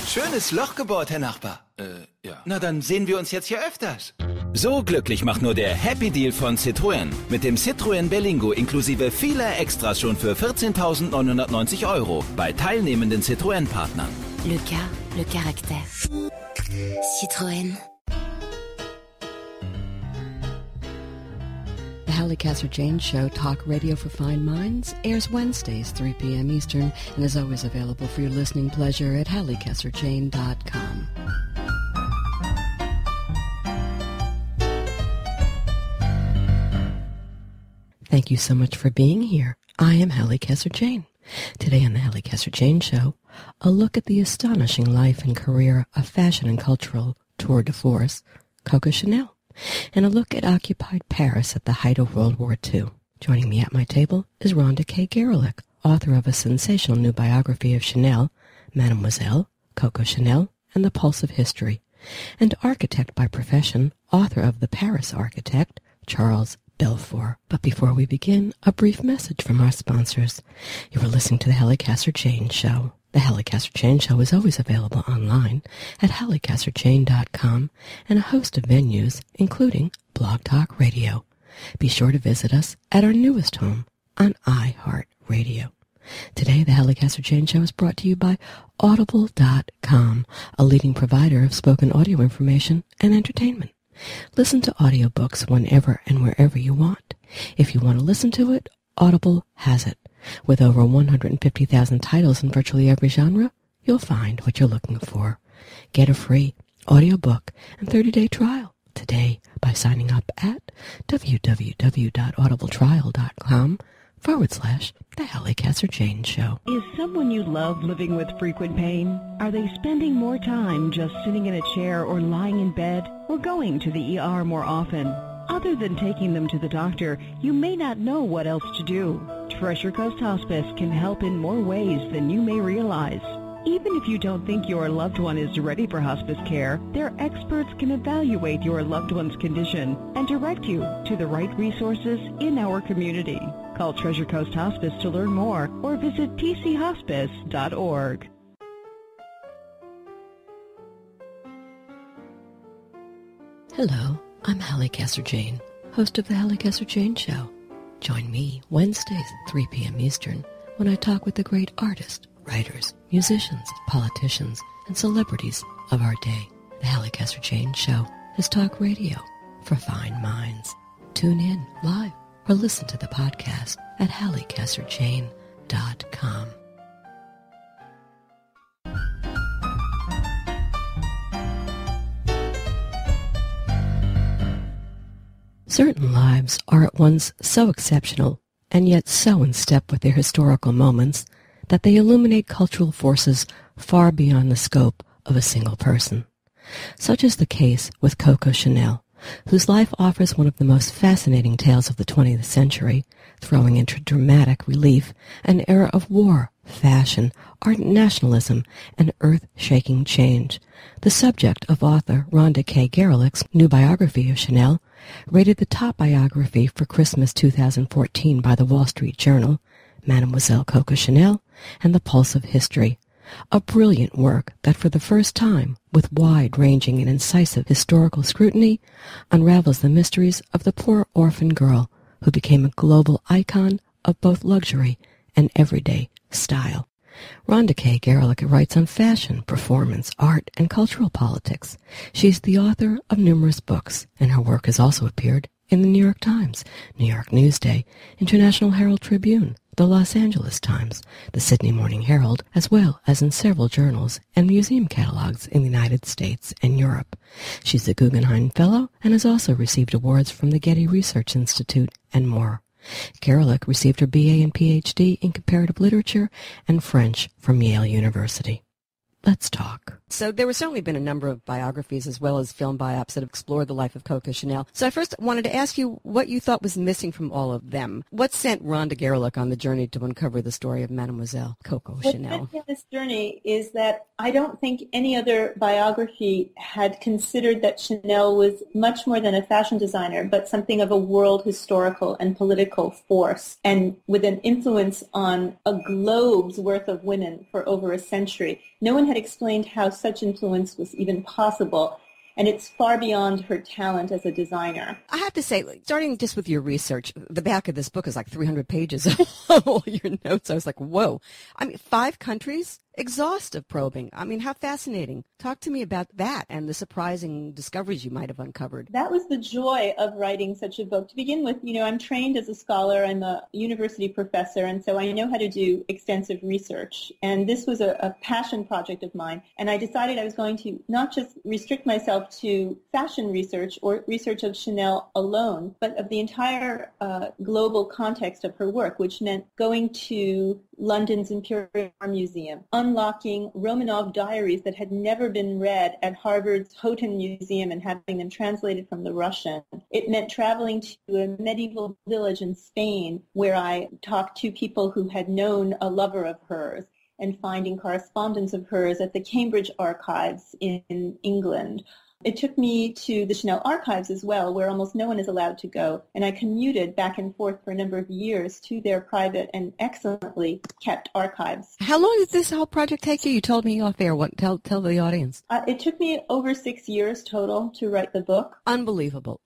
Schönes Loch gebohrt, Herr Nachbar. Ja. Na, dann sehen wir uns jetzt hier öfters. So glücklich macht nur der Happy Deal von Citroën. Mit dem Citroën Berlingo inklusive vieler Extras schon für 14.990 € bei teilnehmenden Citroën-Partnern. Le cas, le caractère. Citroën. The Hallie Casser-Jayne Show, talk radio for fine minds, airs Wednesdays, 3 p.m. Eastern, and is always available for your listening pleasure at HallieCasser-Jayne.com. Thank you so much for being here. I am Hallie Casser-Jayne. Today on the Hallie Casser-Jayne Show, a look at the astonishing life and career of fashion and cultural tour de force, Coco Chanel, and a look at occupied Paris at the height of World War II. Joining me at my table is Rhonda K. Garelick, author of a sensational new biography of Chanel, Mademoiselle, Coco Chanel, and the Pulse of History, and architect by profession, author of The Paris Architect, Charles Belfour. But before we begin, a brief message from our sponsors. You are listening to the Hallie Casser-Jayne Show. The Hallie Casser-Jayne Show is always available online at HallieCasser-Jayne.com and a host of venues, including Blog Talk Radio. Be sure to visit us at our newest home on iHeartRadio. Today, the Hallie Casser-Jayne Show is brought to you by Audible.com, a leading provider of spoken audio information and entertainment. Listen to audiobooks whenever and wherever you want. If you want to listen to it, Audible has it. With over 150,000 titles in virtually every genre, you'll find what you're looking for. Get a free audiobook and 30-day trial today by signing up at www.audibletrial.com/The Hallie Casser-Jayne Show. Is someone you love living with frequent pain? Are they spending more time just sitting in a chair or lying in bed or going to the ER more often? Other than taking them to the doctor, you may not know what else to do. Treasure Coast Hospice can help in more ways than you may realize. Even if you don't think your loved one is ready for hospice care, their experts can evaluate your loved one's condition and direct you to the right resources in our community. Call Treasure Coast Hospice to learn more or visit tchospice.org. Hello, I'm Hallie Casser-Jayne, host of the Hallie Casser-Jayne Show. Join me Wednesdays at 3 p.m. Eastern when I talk with the great artists, writers, musicians, politicians, and celebrities of our day. The Hallie Casser-Jayne Show is talk radio for fine minds. Tune in live or listen to the podcast at HallieCasser-Jayne.com. Certain lives are at once so exceptional and yet so in step with their historical moments that they illuminate cultural forces far beyond the scope of a single person. Such is the case with Coco Chanel, whose life offers one of the most fascinating tales of the 20th century, throwing into dramatic relief an era of war, fashion, ardent nationalism, and earth-shaking change. The subject of author Rhonda K. Garelick's new biography of Chanel, rated the top biography for Christmas 2014 by the Wall Street Journal, Mademoiselle Coco Chanel, and the Pulse of History. A brilliant work that for the first time, with wide-ranging and incisive historical scrutiny, unravels the mysteries of the poor orphan girl who became a global icon of both luxury and everyday style. Rhonda K. Garelick writes on fashion, performance, art, and cultural politics. She's the author of numerous books, and her work has also appeared in the New York Times, New York Newsday, International Herald Tribune, the Los Angeles Times, the Sydney Morning Herald, as well as in several journals and museum catalogs in the United States and Europe. She's a Guggenheim Fellow and has also received awards from the Getty Research Institute and more. Garelick received her BA and PhD in comparative literature and French from Yale University. Let's talk. So there has certainly been a number of biographies as well as film biopics that have explored the life of Coco Chanel. So I first wanted to ask you what you thought was missing from all of them. What sent Rhonda Garelick on the journey to uncover the story of Mademoiselle Coco Chanel? What sent me on this journey is that I don't think any other biography had considered that Chanel was much more than a fashion designer, but something of a world historical and political force, and with an influence on a globe's worth of women for over a century. No one had explained how such influence was even possible. And it's far beyond her talent as a designer. I have to say, starting just with your research, the back of this book is like 300 pages of all your notes. I was like, whoa. I mean, 5 countries? Exhaustive probing. I mean, how fascinating. Talk to me about that and the surprising discoveries you might have uncovered. That was the joy of writing such a book. To begin with, I'm trained as a scholar. I'm a university professor, and so I know how to do extensive research. And this was a passion project of mine. And I decided I was going to not just restrict myself to fashion research or research of Chanel alone, but of the entire global context of her work, which meant going to London's Imperial Museum, unlocking Romanov diaries that had never been read at Harvard's Houghton Museum and having them translated from the Russian. It meant traveling to a medieval village in Spain where I talked to people who had known a lover of hers and finding correspondence of hers at the Cambridge Archives in England. It took me to the Chanel archives as well, where almost no one is allowed to go, and I commuted back and forth for a number of years to their private and excellently kept archives. How long did this whole project take you? You told me off air. Tell the audience. It took me over 6 years total to write the book. Unbelievable.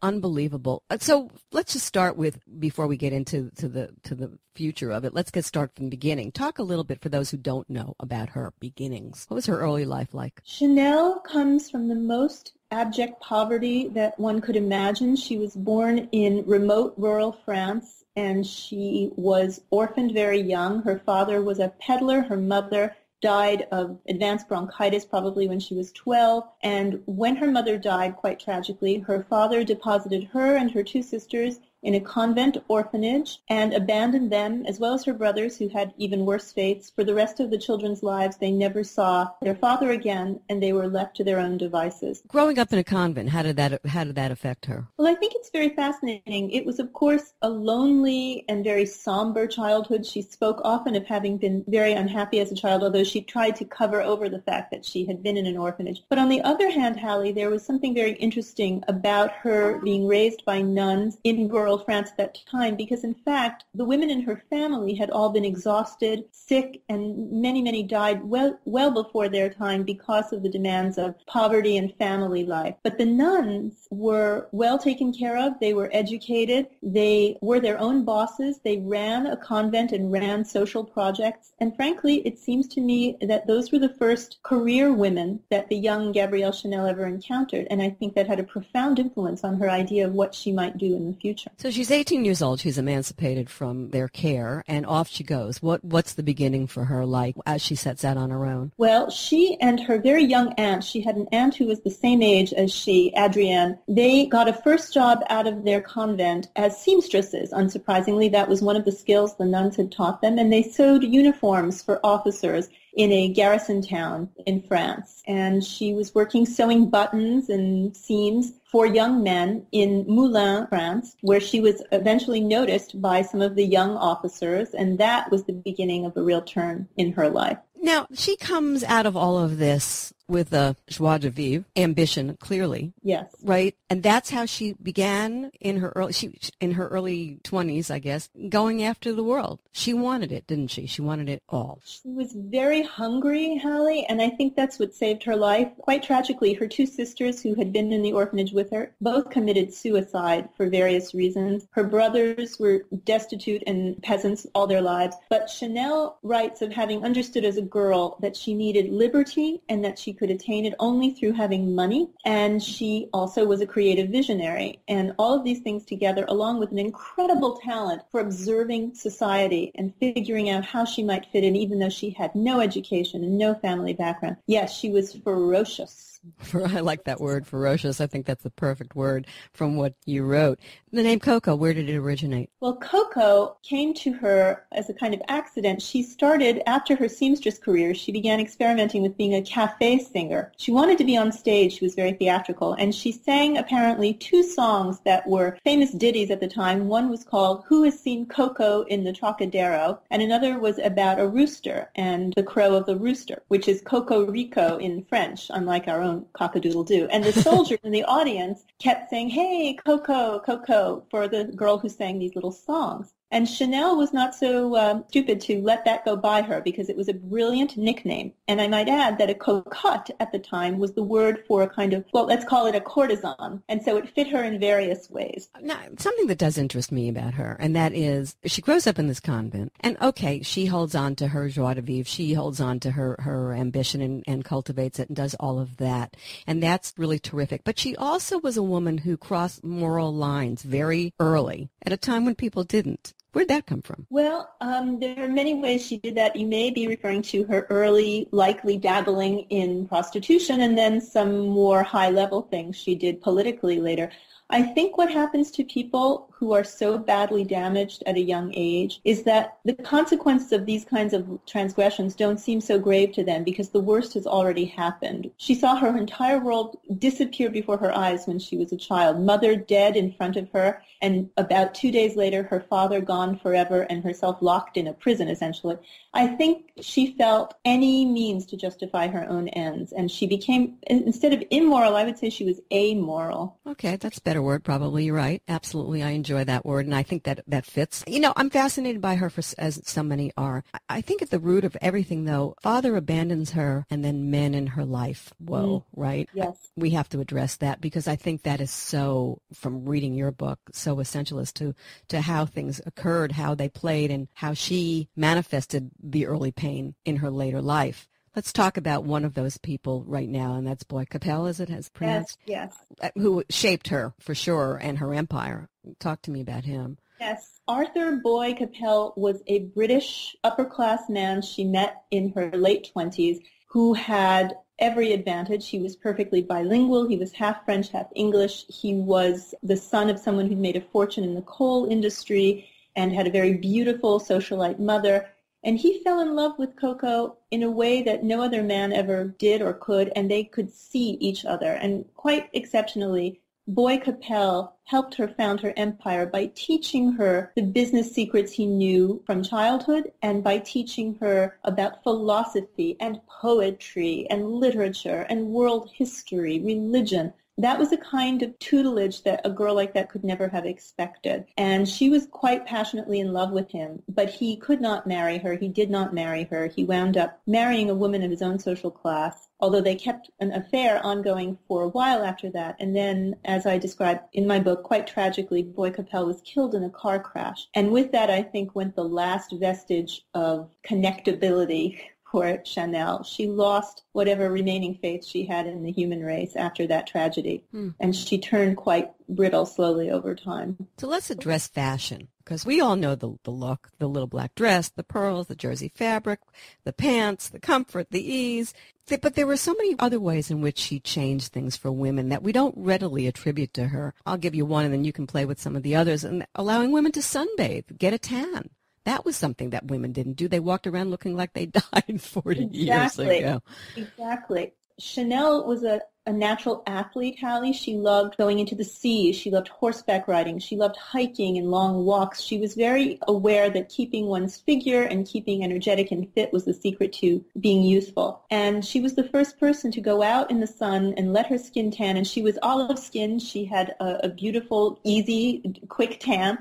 So let's just start with, before we get into the future of it, let's get started from the beginning. Talk a little bit for those who don't know about her beginnings. What was her early life like? Chanel comes from the most abject poverty that one could imagine. She was born in remote rural France, and she was orphaned very young. Her father was a peddler. Her mother died of advanced bronchitis probably when she was 12. And when her mother died, quite tragically, her father deposited her and her 2 sisters in a convent orphanage and abandoned them, as well as her brothers, who had even worse fates. For the rest of the children's lives, they never saw their father again, and they were left to their own devices. Growing up in a convent, how did that affect her? Well, I think it's very fascinating. It was, of course, a lonely and very somber childhood. She spoke often of having been very unhappy as a child, although she tried to cover over the fact that she had been in an orphanage. But on the other hand, Hallie, there was something very interesting about her being raised by nuns in rural France at that time, because in fact the women in her family had all been exhausted, sick, and many died well before their time because of the demands of poverty and family life. But the nuns were well taken care of. They were educated. They were their own bosses. They ran a convent and ran social projects. And frankly, it seems to me that those were the first career women that the young Gabrielle Chanel ever encountered. And I think that had a profound influence on her idea of what she might do in the future. So she's 18 years old. She's emancipated from their care, and off she goes. What's the beginning for her like as she sets out on her own? Well, she and her very young aunt, she had an aunt who was the same age as she, Adrienne, they got a first job out of their convent as seamstresses. Unsurprisingly, that was one of the skills the nuns had taught them, and they sewed uniforms for officers in a garrison town in France. And she was working sewing buttons and seams for young men in Moulins, France, where she was eventually noticed by some of the young officers, and that was the beginning of a real turn in her life. Now, she comes out of all of this with a joie de vivre, ambition, clearly. Yes. Right? And that's how she began in her early 20s, I guess, going after the world. She wanted it, didn't she? She wanted it all. She was very hungry, Hallie, and I think that's what saved her life. Quite tragically, her 2 sisters who had been in the orphanage with her both committed suicide for various reasons. Her brothers were destitute and peasants all their lives, but Chanel writes of having understood as a girl that she needed liberty and that she could attain it only through having money, and she also was a creative visionary. And all of these things together, along with an incredible talent for observing society and figuring out how she might fit in, even though she had no education and no family background. Yes, she was ferocious. I like that word, ferocious. I think that's the perfect word from what you wrote. The name Coco, where did it originate? Well, Coco came to her as a kind of accident. She started, after her seamstress career, she began experimenting with being a cafe singer. She wanted to be on stage. She was very theatrical. And she sang apparently 2 songs that were famous ditties at the time. One was called Who Has Seen Coco in the Trocadero? And another was about a rooster and the crow of the rooster, which is Coco Rico in French, unlike our own cock-a-doodle-doo. And the soldiers in the audience kept saying, hey, Coco, Coco, for the girl who sang these little songs. And Chanel was not so stupid to let that go by her because it was a brilliant nickname. And I might add that a cocotte at the time was the word for a kind of, well, let's call it a courtesan. And so it fit her in various ways. Now, something that does interest me about her, and that is she grows up in this convent. And okay, she holds on to her joie de vivre. She holds on to her ambition and cultivates it and does all of that. And that's really terrific. But she also was a woman who crossed moral lines very early at a time when people didn't. Where'd that come from? Well, there are many ways she did that. You may be referring to her early, likely dabbling in prostitution and then some more high-level things she did politically later. I think what happens to people who are so badly damaged at a young age is that the consequences of these kinds of transgressions don't seem so grave to them because the worst has already happened. She saw her entire world disappear before her eyes when she was a child. Mother dead in front of her, and about 2 days later, her father gone forever and herself locked in a prison, essentially. I think she felt any means to justify her own ends, and she became, instead of immoral, I would say she was amoral. Okay, that's a better word, probably. You're right. Absolutely, I enjoy that word, and I think that fits. You know, I'm fascinated by her, as so many are. I think at the root of everything, though, father abandons her, and then men in her life. Whoa, right? Yes. We have to address that because I think that is so, from reading your book, so essential as to how things occurred, how they played, and how she manifested the early pain in her later life. Let's talk about one of those people right now, and that's Boy Capel, as it has pronounced. Yes. Who shaped her, for sure, and her empire. Talk to me about him. Yes. Arthur Boy Capel was a British upper-class man she met in her late 20s who had every advantage. He was perfectly bilingual. He was half French, half English. He was the son of someone who'd made a fortune in the coal industry and had a very beautiful socialite mother. And he fell in love with Coco in a way that no other man ever did or could, and they could see each other. And quite exceptionally, Boy Capel helped her found her empire by teaching her the business secrets he knew from childhood and by teaching her about philosophy and poetry and literature and world history, religion. That was a kind of tutelage that a girl like that could never have expected. And she was quite passionately in love with him, but he could not marry her. He did not marry her. He wound up marrying a woman of his own social class, although they kept an affair ongoing for a while after that. And then, as I described in my book, quite tragically, Boy Capel was killed in a car crash. And with that, I think, went the last vestige of connectability for Chanel. She lost whatever remaining faith she had in the human race after that tragedy. And she turned quite brittle slowly over time. So let's address fashion, because we all know the look, the little black dress, the pearls, the jersey fabric, the pants, the comfort, the ease. But there were so many other ways in which she changed things for women that we don't readily attribute to her. I'll give you one, and then you can play with some of the others. And allowing women to sunbathe, get a tan. That was something that women didn't do. They walked around looking like they died 40 years ago. Exactly. Chanel was a natural athlete, Hallie. She loved going into the sea. She loved horseback riding. She loved hiking and long walks. She was very aware that keeping one's figure and keeping energetic and fit was the secret to being youthful. And she was the first person to go out in the sun and let her skin tan. And she was olive skinned. She had a beautiful, easy, quick tan.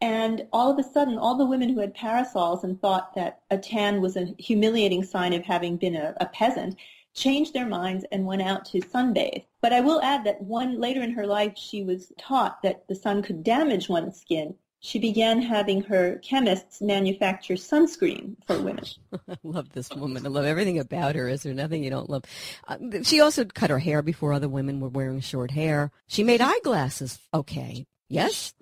And all of a sudden, all the women who had parasols and thought that a tan was a humiliating sign of having been a peasant changed their minds and went out to sunbathe. But I will add that later in her life, she was taught that the sun could damage one's skin. She began having her chemists manufacture sunscreen for women. I love this woman. I love everything about her. Is there nothing you don't love? She also cut her hair before other women were wearing short hair. She made eyeglasses. Okay. Yes?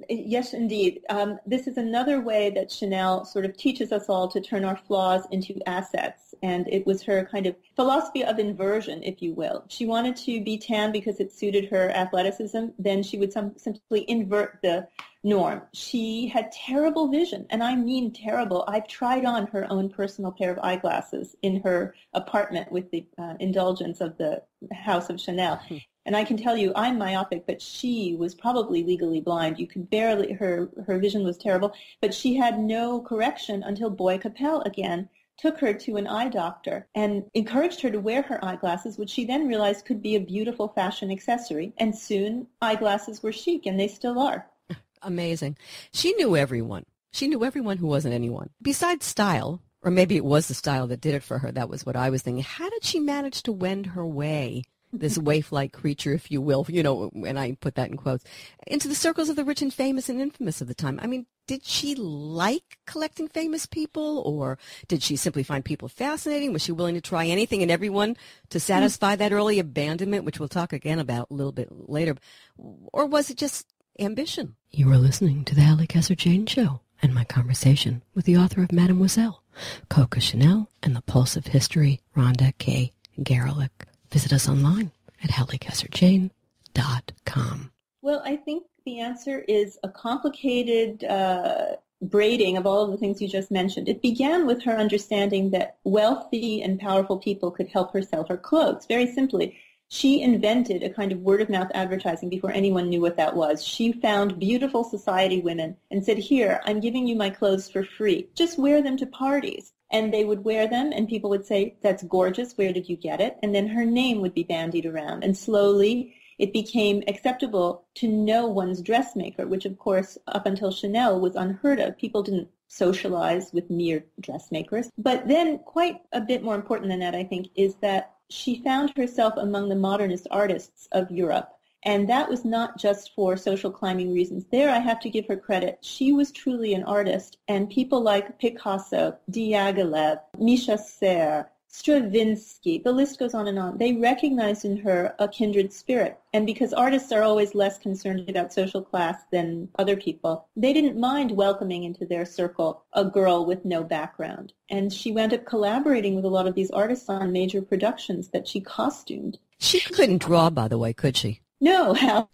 Yes, indeed. This is another way that Chanel sort of teaches us all to turn our flaws into assets. And it was her kind of philosophy of inversion, if you will. She wanted to be tan because it suited her athleticism. Then she would simply invert the norm. She had terrible vision, and I mean terrible. I've tried on her own personal pair of eyeglasses in her apartment with the indulgence of the House of Chanel. And I can tell you, I'm myopic, but she was probably legally blind. You could barely, her vision was terrible. But she had no correction until Boy Capel again took her to an eye doctor and encouraged her to wear her eyeglasses, which she then realized could be a beautiful fashion accessory. And soon eyeglasses were chic, and they still are. Amazing. She knew everyone. She knew everyone who wasn't anyone. Besides style, or maybe it was the style that did it for her, that was what I was thinking. How did she manage to wend her way, this waif-like creature, if you will, and I put that in quotes, into the circles of the rich and famous and infamous of the time? I mean, did she like collecting famous people, or did she simply find people fascinating? Was she willing to try anything and everyone to satisfy that early abandonment, which we'll talk again about a little bit later? Or was it just ambition? You are listening to the Hallie Casser-Jayne Show and my conversation with the author of Mademoiselle, Coco Chanel, and the Pulse of History, Rhonda K. Garelick. Visit us online at HallieCasser-Jayne.com. Well, I think the answer is a complicated braiding of all of the things you just mentioned. It began with her understanding that wealthy and powerful people could help her sell her clothes. Very simply, she invented a kind of word-of-mouth advertising before anyone knew what that was. She found beautiful society women and said, here, I'm giving you my clothes for free. Just wear them to parties. And they would wear them, and people would say, that's gorgeous, where did you get it? And then her name would be bandied around. And slowly it became acceptable to know one's dressmaker, which, of course, up until Chanel was unheard of. People didn't socialize with mere dressmakers. But then quite a bit more important than that, I think, is that she found herself among the modernist artists of Europe. And that was not just for social climbing reasons. There, I have to give her credit. She was truly an artist, and people like Picasso, Diaghilev, Misha Serre, Stravinsky, the list goes on and on. They recognized in her a kindred spirit. And because artists are always less concerned about social class than other people, they didn't mind welcoming into their circle a girl with no background. And she wound up collaborating with a lot of these artists on major productions that she costumed. She couldn't draw, by the way, could she? No, Hal.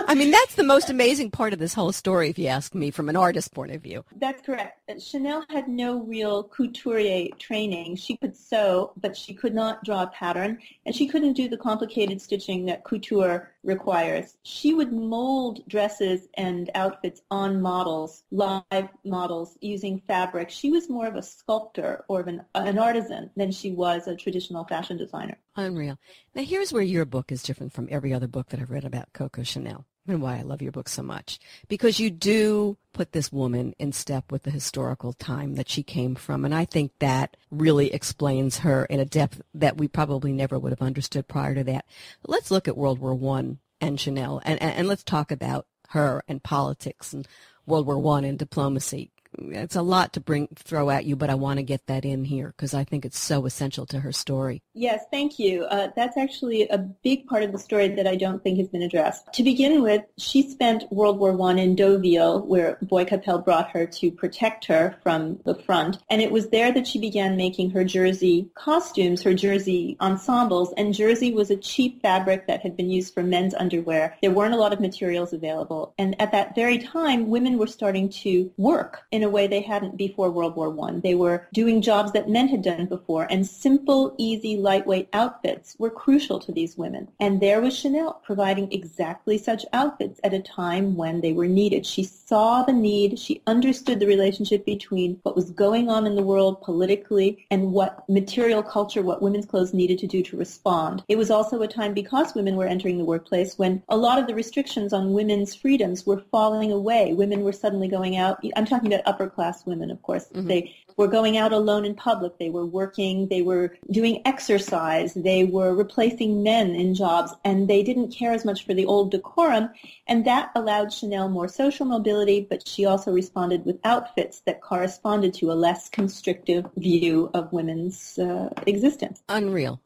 I mean, that's the most amazing part of this whole story, if you ask me, from an artist's point of view. That's correct. Chanel had no real couturier training. She could sew, but she could not draw a pattern, and she couldn't do the complicated stitching that couture requires. She would mold dresses and outfits on models, live models, using fabric. She was more of a sculptor or of an artisan than she was a traditional fashion designer. Unreal. Now, here's where your book is different from every other book that I've read about Coco Chanel, and why I love your book so much. Because you do put this woman in step with the historical time that she came from, and I think that really explains her in a depth that we probably never would have understood prior to that. But let's look at World War I and Chanel, and let's talk about her and politics and World War I and diplomacy. It's a lot to throw at you, but I want to get that in here because I think it's so essential to her story. Yes, thank you. That's actually a big part of the story that I don't think has been addressed. To begin with, she spent World War I in Deauville, where Boy Capel brought her to protect her from the front. And it was there that she began making her jersey costumes, her jersey ensembles. And jersey was a cheap fabric that had been used for men's underwear. There weren't a lot of materials available. And at that very time, women were starting to work in a way they hadn't before World War I. They were doing jobs that men had done before, and simple, easy, lightweight outfits were crucial to these women. And there was Chanel providing exactly such outfits at a time when they were needed. She saw the need, she understood the relationship between what was going on in the world politically and what material culture, what women's clothes needed to do to respond. It was also a time, because women were entering the workplace, when a lot of the restrictions on women's freedoms were falling away. Women were suddenly going out. I'm talking about upper class women, of course. Mm-hmm. They were going out alone in public. They were working. They were doing exercise. They were replacing men in jobs, and they didn't care as much for the old decorum. And that allowed Chanel more social mobility, but she also responded with outfits that corresponded to a less constrictive view of women's existence. Unreal.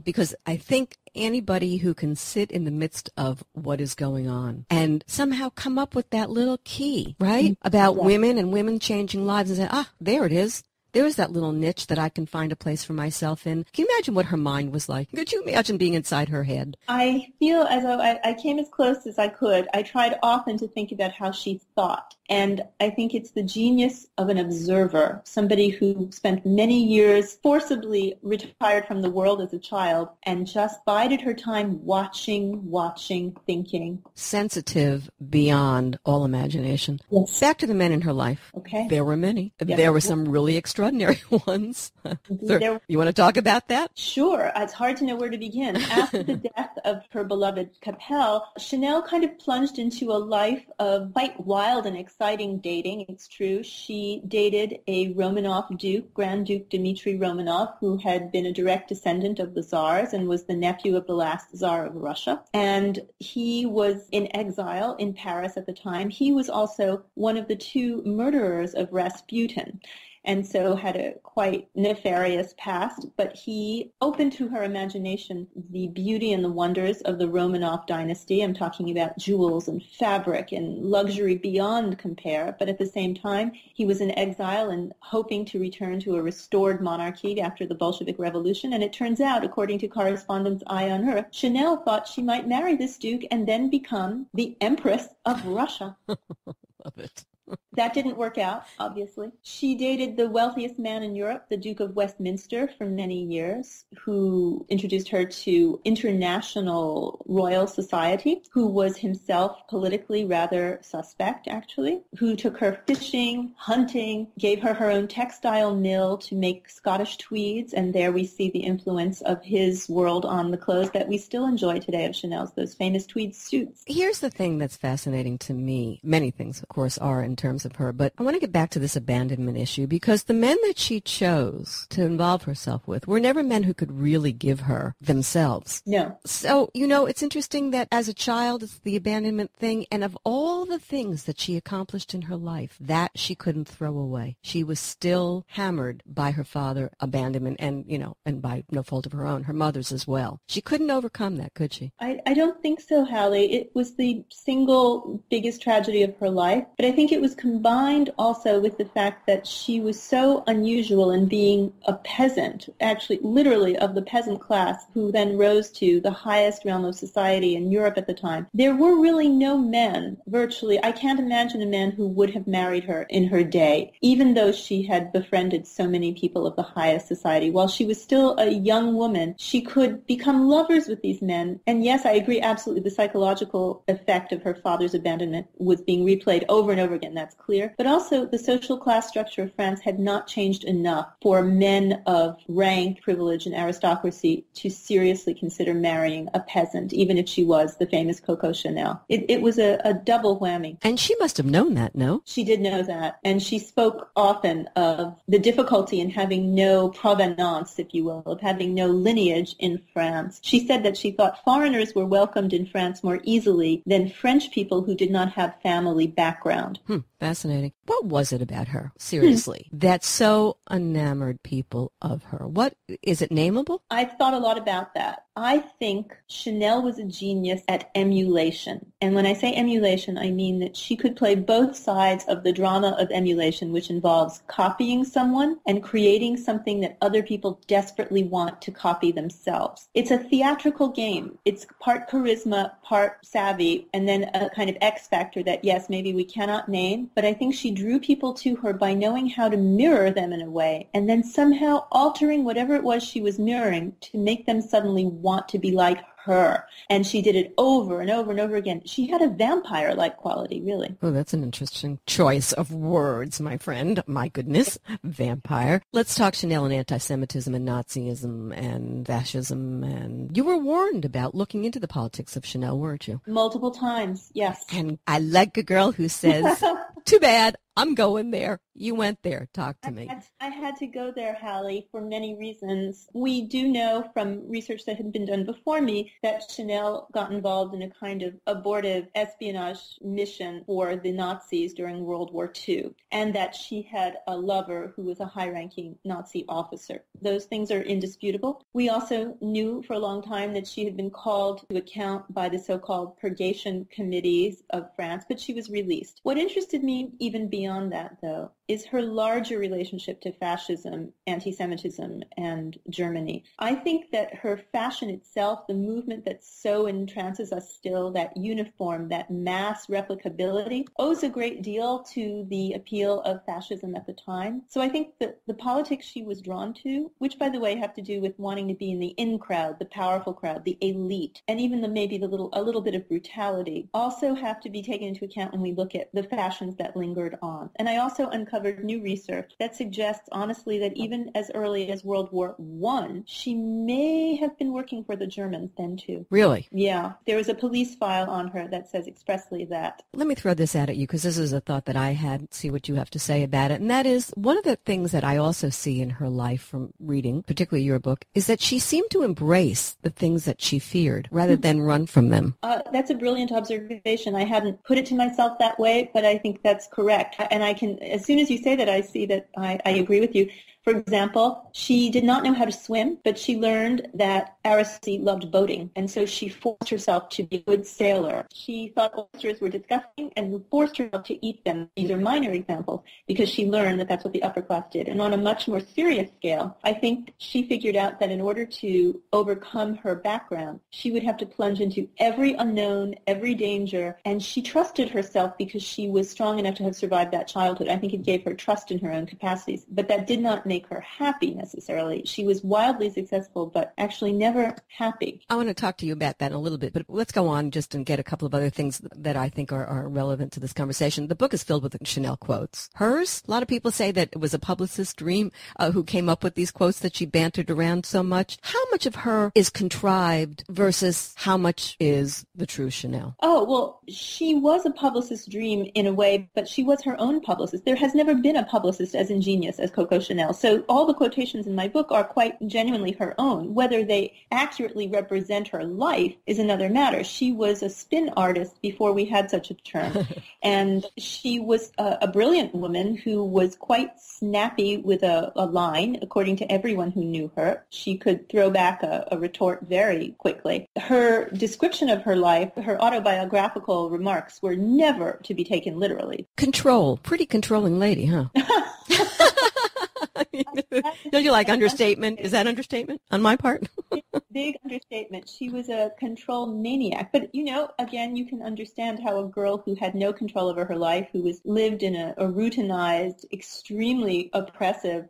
Because I think anybody who can sit in the midst of what is going on and somehow come up with that little key, right, about women and women changing lives and say, there it is. There's that little niche that I can find a place for myself in. Can you imagine what her mind was like? Could you imagine being inside her head? I feel as though I came as close as I could. I tried often to think about how she thought. And I think it's the genius of an observer, somebody who spent many years forcibly retired from the world as a child and just bided her time watching, thinking. Sensitive beyond all imagination. Yes. Back to the men in her life. Okay. There were many. Yes. There were some really extraordinary extraordinary ones. There- You want to talk about that? Sure. It's hard to know where to begin. After the death of her beloved Capelle, Chanel kind of plunged into a life of quite wild and exciting dating. It's true. She dated a Romanov Duke, Grand Duke Dmitry Romanov, who had been a direct descendant of the Tsars and was the nephew of the last Tsar of Russia. And he was in exile in Paris at the time. He was also one of the two murderers of Rasputin, and so had a quite nefarious past, but he opened to her imagination the beauty and the wonders of the Romanov dynasty. I'm talking about jewels and fabric and luxury beyond compare, but at the same time, he was in exile and hoping to return to a restored monarchy after the Bolshevik Revolution, and it turns out, according to correspondent's Eye on Earth, Chanel thought she might marry this duke and then become the Empress of Russia. Love it. That didn't work out, obviously. She dated the wealthiest man in Europe, the Duke of Westminster, for many years, who introduced her to international royal society, who was himself politically rather suspect, actually, who took her fishing, hunting, gave her her own textile mill to make Scottish tweeds, and there we see the influence of his world on the clothes that we still enjoy today of Chanel's, those famous tweed suits. Here's the thing that's fascinating to me. Many things, of course, are in terms of her, but I want to get back to this abandonment issue because the men that she chose to involve herself with were never men who could really give her themselves. No. So, it's interesting that as a child, it's the abandonment thing, and of all the things that she accomplished in her life, that she couldn't throw away. She was still hammered by her father, abandonment, and, and by no fault of her own, her mother's as well. She couldn't overcome that, could she? I don't think so, Hallie. It was the single biggest tragedy of her life, but I think it was combined also with the fact that she was so unusual in being a peasant, actually literally of the peasant class, who then rose to the highest realm of society in Europe at the time. There were really no men, virtually. I can't imagine a man who would have married her in her day, even though she had befriended so many people of the highest society. While she was still a young woman, she could become lovers with these men. And yes, I agree absolutely, the psychological effect of her father's abandonment was being replayed over and over again. That's clear. But also the social class structure of France had not changed enough for men of rank, privilege, and aristocracy to seriously consider marrying a peasant, even if she was the famous Coco Chanel. It was a double whammy. And she must have known that, no? She did know that. And she spoke often of the difficulty in having no provenance, if you will, of having no lineage in France. She said that she thought foreigners were welcomed in France more easily than French people who did not have family background. Fascinating. What was it about her, seriously, that so enamored people of her? What, is it nameable? I've thought a lot about that. I think Chanel was a genius at emulation. And when I say emulation, I mean that she could play both sides of the drama of emulation, which involves copying someone and creating something that other people desperately want to copy themselves. It's a theatrical game. It's part charisma, part savvy, and then a kind of X factor that, yes, maybe we cannot name, but I think she drew people to her by knowing how to mirror them in a way, and then somehow altering whatever it was she was mirroring to make them suddenly want to be like her. And she did it over and over and over again. She had a vampire-like quality, really. Oh, that's an interesting choice of words, my friend. My goodness, vampire. Let's talk Chanel and anti-Semitism and Nazism and fascism. And you were warned about looking into the politics of Chanel, weren't you? Multiple times, yes. And I like a girl who says, too bad, I'm going there. You went there. Talk to me. I had to go there, Hallie, for many reasons. We do know from research that had been done before me that Chanel got involved in a kind of abortive espionage mission for the Nazis during World War II, and that she had a lover who was a high-ranking Nazi officer. Those things are indisputable. We also knew for a long time that she had been called to account by the so-called purgation committees of France, but she was released. What interested me even beyond that, though, is her larger relationship to fascism, anti-Semitism, and Germany. I think that her fashion itself, the movement that so entrances us still, that uniform, that mass replicability, owes a great deal to the appeal of fascism at the time. So I think that the politics she was drawn to, which, by the way, have to do with wanting to be in the in crowd, the powerful crowd, the elite, and even a little bit of brutality, also have to be taken into account when we look at the fashions that lingered on on. And I also uncovered new research that suggests, honestly, that even as early as World War I, she may have been working for the Germans then, too. Really? Yeah. There was a police file on her that says expressly that. Let me throw this out at you, because this is a thought that I had, see what you have to say about it. And that is, one of the things that I also see in her life from reading, particularly your book, is that she seemed to embrace the things that she feared rather than run from them. That's a brilliant observation. I hadn't put it to myself that way, but I think that's correct. And I can, as soon as you say that, I see that I agree with you. For example, she did not know how to swim, but she learned that Aristide loved boating, and so she forced herself to be a good sailor. She thought oysters were disgusting and forced herself to eat them. These are minor examples, because she learned that that's what the upper class did. And on a much more serious scale, I think she figured out that in order to overcome her background, she would have to plunge into every unknown, every danger, and she trusted herself because she was strong enough to have survived that childhood. I think it gave her trust in her own capacities, but that did not make her happy necessarily. She was wildly successful, but actually never happy. I want to talk to you about that in a little bit, but let's go on just and get a couple of other things that I think are relevant to this conversation. The book is filled with Chanel quotes. Hers, a lot of people say that it was a publicist's dream who came up with these quotes that she bantered around so much. How much of her is contrived versus how much is the true Chanel? Oh, well, she was a publicist's dream in a way, but she was her own publicist. There has never been a publicist as ingenious as Coco Chanel. So all the quotations in my book are quite genuinely her own. Whether they accurately represent her life is another matter. She was a spin artist before we had such a term. And she was a brilliant woman who was quite snappy with a line, according to everyone who knew her. She could throw back a retort very quickly. Her description of her life, her autobiographical remarks, were never to be taken literally. Control. Pretty controlling lady, huh? Don't you like understatement? Is that understatement on my part? Big understatement. She was a control maniac. But, you know, again, you can understand how a girl who had no control over her life, who lived in a routinized, extremely oppressive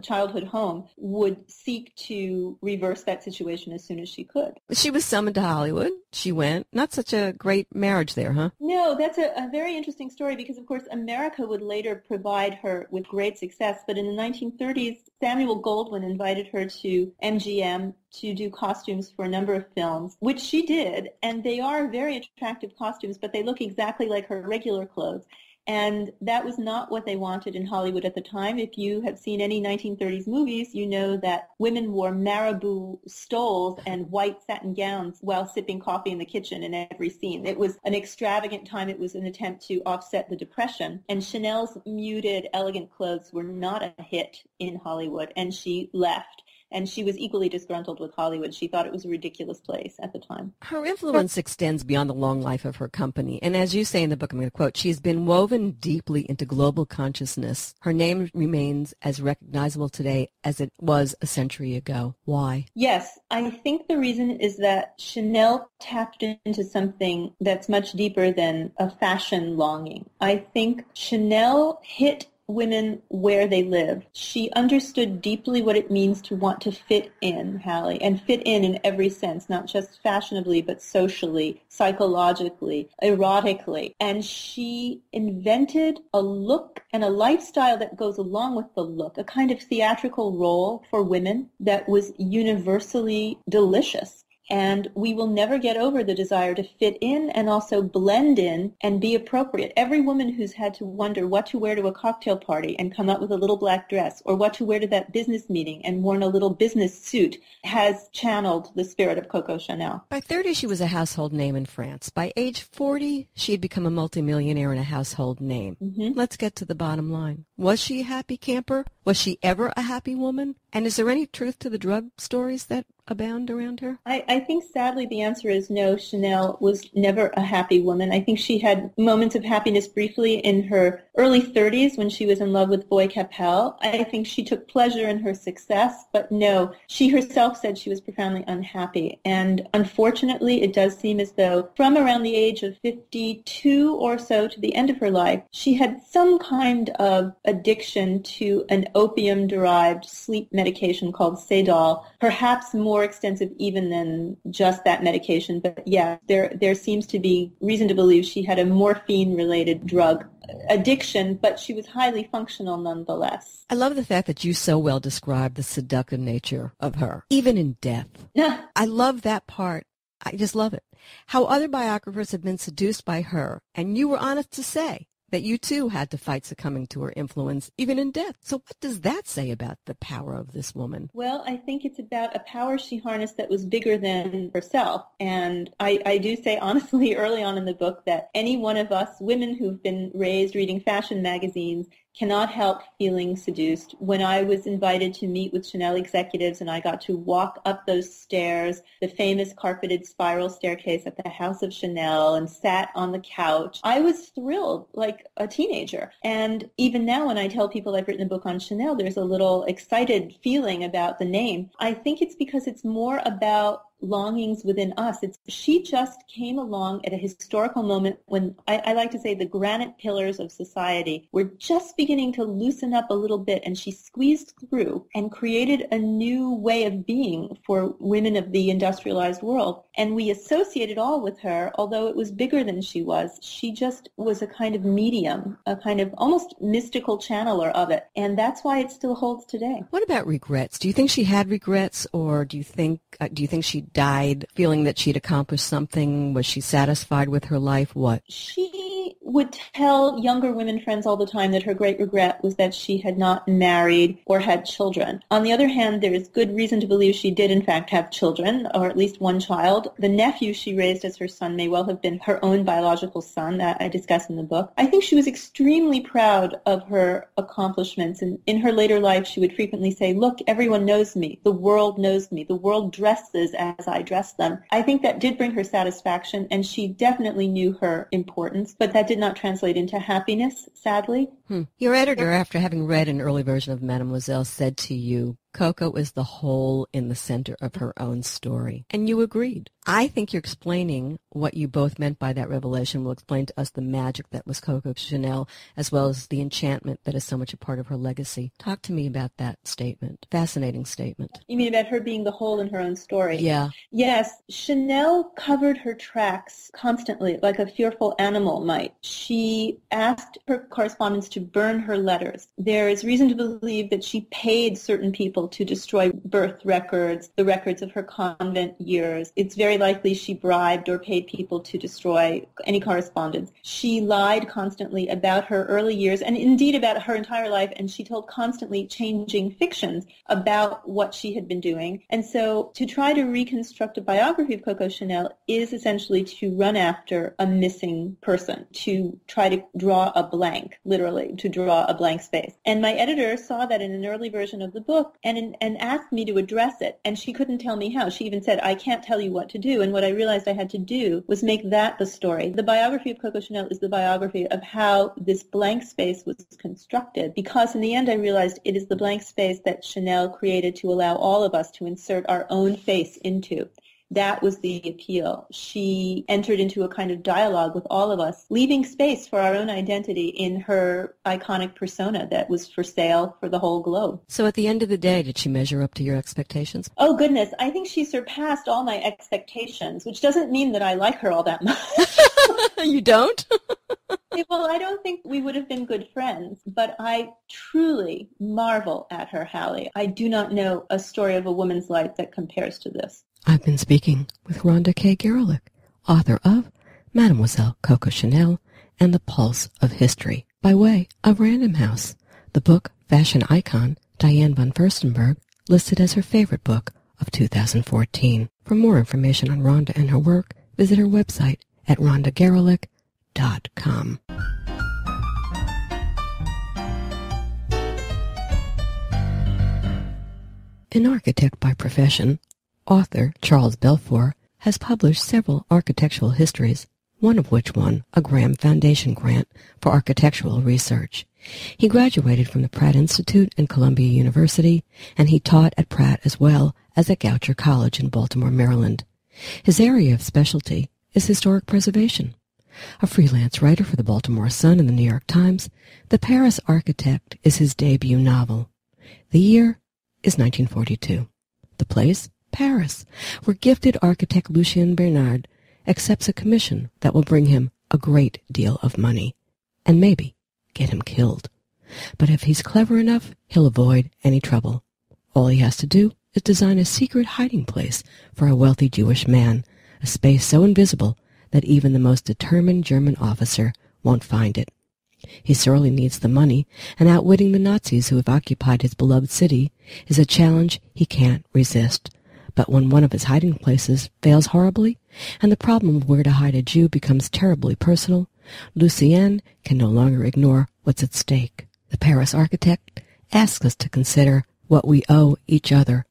childhood home, would seek to reverse that situation as soon as she could. She was summoned to Hollywood. She went. Not such a great marriage there, huh? No, that's a very interesting story because, of course, America would later provide her with great success. But in the 1930s, Samuel Goldwyn invited her to MGM to do costumes for a number of films, which she did, and they are very attractive costumes, but they look exactly like her regular clothes. And that was not what they wanted in Hollywood at the time. If you have seen any 1930s movies, you know that women wore marabou stoles and white satin gowns while sipping coffee in the kitchen in every scene. It was an extravagant time. It was an attempt to offset the Depression. And Chanel's muted, elegant clothes were not a hit in Hollywood, and she left. And she was equally disgruntled with Hollywood. She thought it was a ridiculous place at the time. Her influence extends beyond the long life of her company. And as you say in the book, I'm going to quote, she's been woven deeply into global consciousness. Her name remains as recognizable today as it was a century ago. Why? Yes, I think the reason is that Chanel tapped into something that's much deeper than a fashion longing. I think Chanel hit women where they live. She understood deeply what it means to want to fit in, Hallie, and fit in every sense, not just fashionably, but socially, psychologically, erotically. And she invented a look and a lifestyle that goes along with the look, a kind of theatrical role for women that was universally delicious. And we will never get over the desire to fit in and also blend in and be appropriate. Every woman who's had to wonder what to wear to a cocktail party and come up with a little black dress, or what to wear to that business meeting and worn a little business suit, has channeled the spirit of Coco Chanel. By 30, she was a household name in France. By age 40, she had become a multimillionaire and a household name. Mm-hmm. Let's get to the bottom line. Was she a happy camper? Was she ever a happy woman? And is there any truth to the drug stories that abound around her? I think sadly the answer is no. Chanel was never a happy woman. I think she had moments of happiness briefly in her early 30s when she was in love with Boy Capel. I think she took pleasure in her success, but no, she herself said she was profoundly unhappy. And unfortunately, it does seem as though from around the age of 52 or so to the end of her life, she had some kind of addiction to an opium-derived sleep medication called Sedal, perhaps more extensive even than just that medication. But yeah, there seems to be reason to believe she had a morphine-related drug addiction, but she was highly functional nonetheless. I love the fact that you so well described the seductive nature of her, even in death. I love that part. I just love it. How other biographers have been seduced by her, and you were honest to say that you too had to fight succumbing to her influence, even in death. So what does that say about the power of this woman? Well, I think it's about a power she harnessed that was bigger than herself. And I do say honestly early on in the book that any one of us women who've been raised reading fashion magazines cannot help feeling seduced. When I was invited to meet with Chanel executives and I got to walk up those stairs, the famous carpeted spiral staircase at the House of Chanel, and sat on the couch, I was thrilled like a teenager. And even now when I tell people I've written a book on Chanel, there's a little excited feeling about the name. I think it's because it's more about longings within us. She just came along at a historical moment when I like to say the granite pillars of society were just beginning to loosen up a little bit, and she squeezed through and created a new way of being for women of the industrialized world. And we associate it all with her, although it was bigger than she was. She just was a kind of medium, a kind of almost mystical channeler of it. And that's why it still holds today. What about regrets? Do you think she had regrets, or do you think she died feeling that she'd accomplished something? Was she satisfied with her life? What? She would tell younger women friends all the time that her great regret was that she had not married or had children. On the other hand, there is good reason to believe she did in fact have children, or at least one child. The nephew she raised as her son may well have been her own biological son, that I discuss in the book. I think she was extremely proud of her accomplishments, and in her later life she would frequently say, look, everyone knows me, the world knows me, the world dresses as I dress them. I think that did bring her satisfaction, and she definitely knew her importance, but that did not translate into happiness, sadly. Your editor, after having read an early version of Mademoiselle, said to you, Coco is the hole in the center of her own story. And you agreed. I think you're explaining what you both meant by that revelation. Will explain to us the magic that was Coco Chanel, as well as the enchantment that is so much a part of her legacy. Talk to me about that statement. Fascinating statement. You mean about her being the hole in her own story? Yeah. Yes. Chanel covered her tracks constantly, like a fearful animal might. She asked her correspondents to burn her letters. There is reason to believe that she paid certain people to destroy birth records, the records of her convent years. It's very likely she bribed or paid people to destroy any correspondence. She lied constantly about her early years and indeed about her entire life, and she told constantly changing fictions about what she had been doing. And so to try to reconstruct a biography of Coco Chanel is essentially to run after a missing person, to try to draw a blank, literally, to draw a blank space. And my editor saw that in an early version of the book and asked me to address it, and she couldn't tell me how. She even said, I can't tell you what to do, and what I realized I had to do was make that the story. The biography of Coco Chanel is the biography of how this blank space was constructed, because in the end I realized it is the blank space that Chanel created to allow all of us to insert our own face into. That was the appeal. She entered into a kind of dialogue with all of us, leaving space for our own identity in her iconic persona that was for sale for the whole globe. So at the end of the day, did she measure up to your expectations? Oh, goodness. I think she surpassed all my expectations, which doesn't mean that I like her all that much. You don't? Well, I don't think we would have been good friends, but I truly marvel at her, Hallie. I do not know a story of a woman's life that compares to this. I've been speaking with Rhonda K. Gerlich, author of Mademoiselle Coco Chanel and the Pulse of History, by way of Random House. The book, fashion icon Diane von Furstenberg listed as her favorite book of 2014. For more information on Rhonda and her work, visit her website at rhondagerlich.com. An architect by profession, author Charles Belfour has published several architectural histories, one of which won a Graham Foundation grant for architectural research. He graduated from the Pratt Institute and Columbia University, and he taught at Pratt as well as at Goucher College in Baltimore, Maryland. His area of specialty is historic preservation. A freelance writer for the Baltimore Sun and the New York Times, The Paris Architect is his debut novel. The year is 1942. The place, Paris, where gifted architect Lucien Bernard accepts a commission that will bring him a great deal of money, and maybe get him killed. But if he's clever enough, he'll avoid any trouble. All he has to do is design a secret hiding place for a wealthy Jewish man, a space so invisible that even the most determined German officer won't find it. He sorely needs the money, and outwitting the Nazis who have occupied his beloved city is a challenge he can't resist. But when one of his hiding places fails horribly, and the problem of where to hide a Jew becomes terribly personal, Lucien can no longer ignore what's at stake. The Paris architect asks us to consider what we owe each other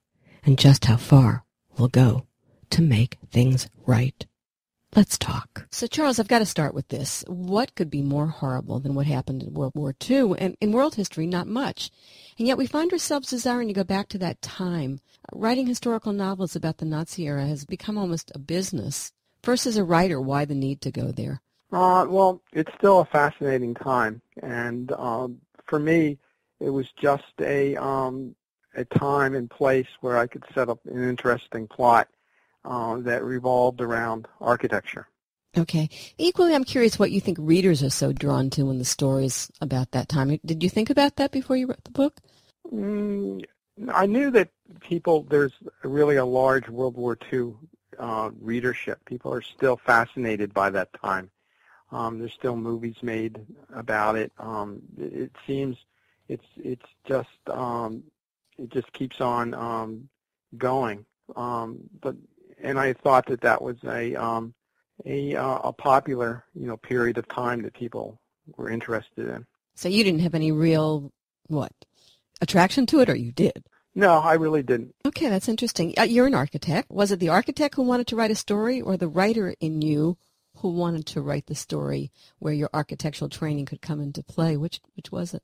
and just how far we'll go to make things right. Let's talk. So, Charles, I've got to start with this. What could be more horrible than what happened in World War II? And in world history, not much. And yet we find ourselves desiring to go back to that time. Writing historical novels about the Nazi era has become almost a business. First, as a writer, why the need to go there? Well, it's still a fascinating time. And for me, it was just a time and place where I could set up an interesting plot that revolved around architecture. Okay. Equally, I'm curious what you think readers are so drawn to in the stories about that time. Did you think about that before you wrote the book? I knew that there's really a large World War II readership. People are still fascinated by that time. There's still movies made about it. It seems it just keeps on going. And I thought that was a popular, period of time that people were interested in. So you didn't have any real, attraction to it, or you did? No, I really didn't. Okay, that's interesting. You're an architect. Was it the architect who wanted to write a story, or the writer in you who wanted to write the story where your architectural training could come into play? Which was it?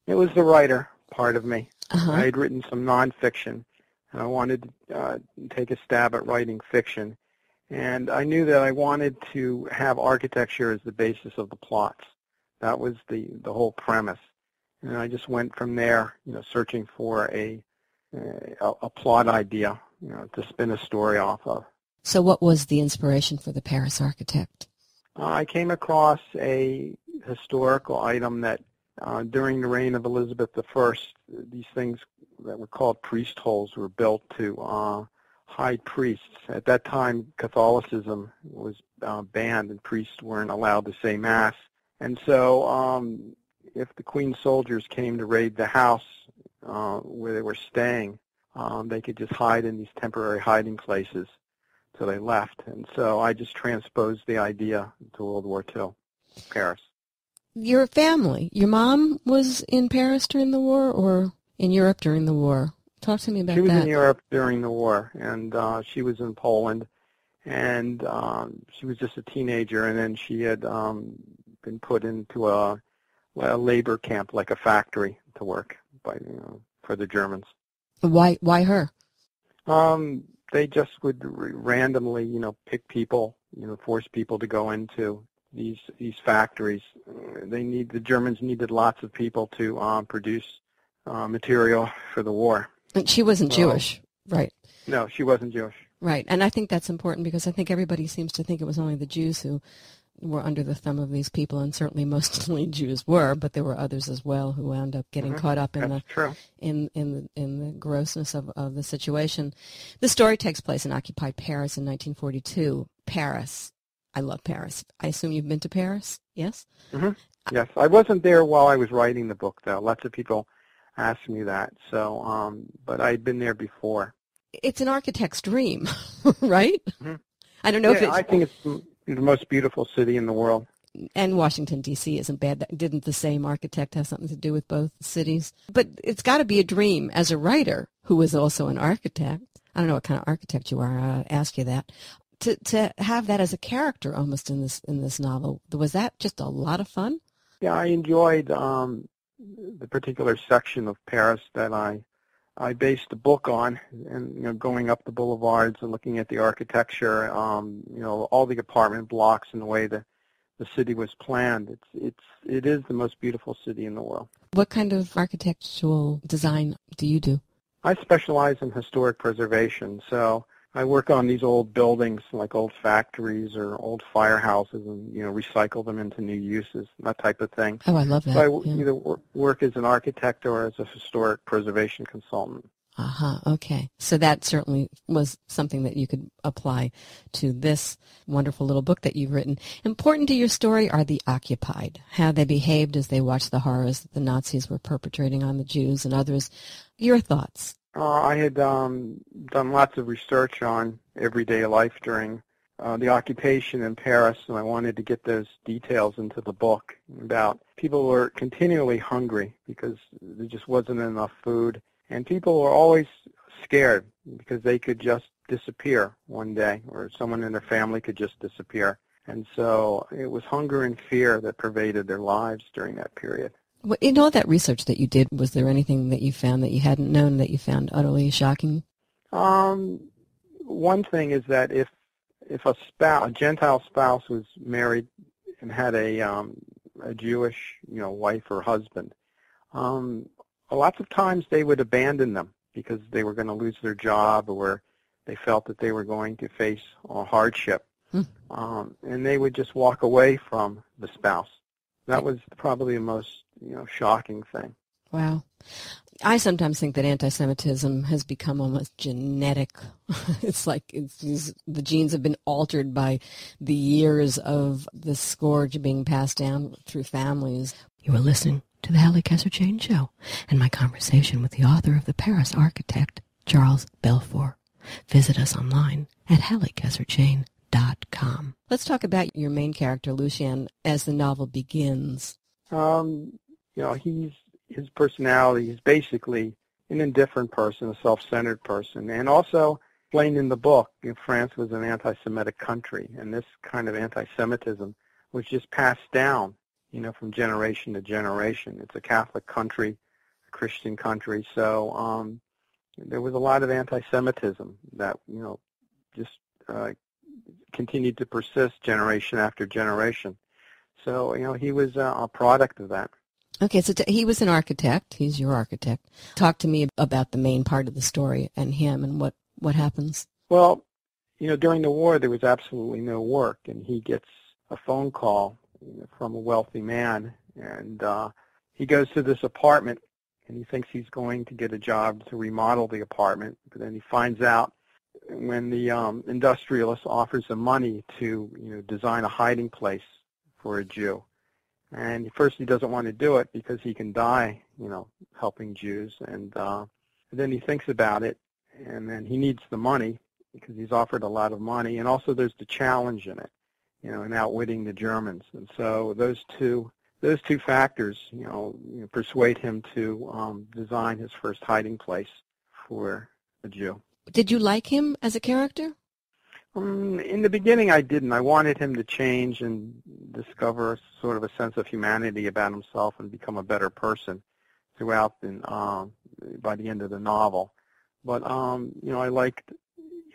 It was the writer part of me. Uh-huh. I had written some nonfiction, and I wanted to take a stab at writing fiction. And I knew that I wanted to have architecture as the basis of the plots. That was the whole premise. And I just went from there, searching for a plot idea, to spin a story off of. So what was the inspiration for the Paris architect? I came across a historical item that during the reign of Elizabeth I, these things that were called priest holes were built to hide priests. At that time, Catholicism was banned and priests weren't allowed to say Mass. And so if the Queen's soldiers came to raid the house where they were staying, they could just hide in these temporary hiding places till they left. And so I just transposed the idea to World War II, Paris. Your family, your mom was in Paris during the war or in Europe during the war? Talk to me about that. She was in Europe during the war, and she was in Poland, and she was just a teenager, and then she had been put into a labor camp, like a factory, to work for the Germans. Why her? They just would randomly, pick people, force people to go into these factories. The Germans needed lots of people to produce material for the war. And she wasn't Jewish, right? No, she wasn't Jewish. Right, and I think that's important because I think everybody seems to think it was only the Jews who were under the thumb of these people, and certainly mostly Jews were, but there were others as well who wound up getting caught up in the grossness of the situation. The story takes place in occupied Paris in 1942. Paris. I love Paris. I assume you've been to Paris, yes? Mm-hmm. Yes. I wasn't there while I was writing the book, though. Lots of people asked me that. So, but I'd been there before. It's an architect's dream, right? Mm-hmm. I don't know if it's... I think it's the most beautiful city in the world. And Washington, D.C. isn't bad. Didn't the same architect have something to do with both cities? But it's got to be a dream as a writer who is also an architect. I don't know what kind of architect you are. I'll ask you that. To have that as a character almost in this novel, was that just a lot of fun? Yeah, I enjoyed the particular section of Paris that I based the book on, and going up the boulevards and looking at the architecture, all the apartment blocks and the way the city was planned. It is the most beautiful city in the world. What kind of architectural design do you do? I specialize in historic preservation, so I work on these old buildings, like old factories or old firehouses, and recycle them into new uses, that type of thing. Oh, I love that. So I either work as an architect or as a historic preservation consultant. Okay. So that certainly was something that you could apply to this wonderful little book that you've written. Important to your story are the occupied, how they behaved as they watched the horrors that the Nazis were perpetrating on the Jews and others. Your thoughts? I had done lots of research on everyday life during the occupation in Paris, and I wanted to get those details into the book about people were continually hungry because there just wasn't enough food, and people were always scared because they could just disappear one day, or someone in their family could just disappear. And so it was hunger and fear that pervaded their lives during that period. Well, in all that research that you did, was there anything that you found that you hadn't known that you found utterly shocking? One thing is that if a Gentile spouse was married and had a Jewish, wife or husband, lots of times they would abandon them because they were going to lose their job or they felt that they were going to face a hardship, and they would just walk away from the spouse. That was probably the most, shocking thing. Wow. I sometimes think that anti-Semitism has become almost genetic. It's like the genes have been altered by the years of the scourge being passed down through families. You are listening to the Hallie Casser-Jayne Show and my conversation with the author of The Paris Architect, Charles Belfour. Visit us online at HallieCasser-Jayne.com. Let's talk about your main character, Lucien, as the novel begins. His personality is basically an indifferent person, a self-centered person. And also, explained in the book, France was an anti-Semitic country, and this kind of anti-Semitism was just passed down, from generation to generation. It's a Catholic country, a Christian country, so there was a lot of anti-Semitism that, just continued to persist generation after generation. So, he was a product of that. Okay, so he was an architect. He's your architect. Talk to me about the main part of the story and him and what happens. Well, during the war there was absolutely no work, and he gets a phone call from a wealthy man, and he goes to this apartment, and he thinks he's going to get a job to remodel the apartment, but then he finds out when the industrialist offers him money to design a hiding place for a Jew. And first he doesn't want to do it because he can die, helping Jews. And then he thinks about it, and then he needs the money because he's offered a lot of money. And also there's the challenge in it, in outwitting the Germans. And so those two factors, persuade him to design his first hiding place for a Jew. Did you like him as a character? In the beginning, I didn't. I wanted him to change and discover sort of a sense of humanity about himself and become a better person throughout by the end of the novel. But, I liked,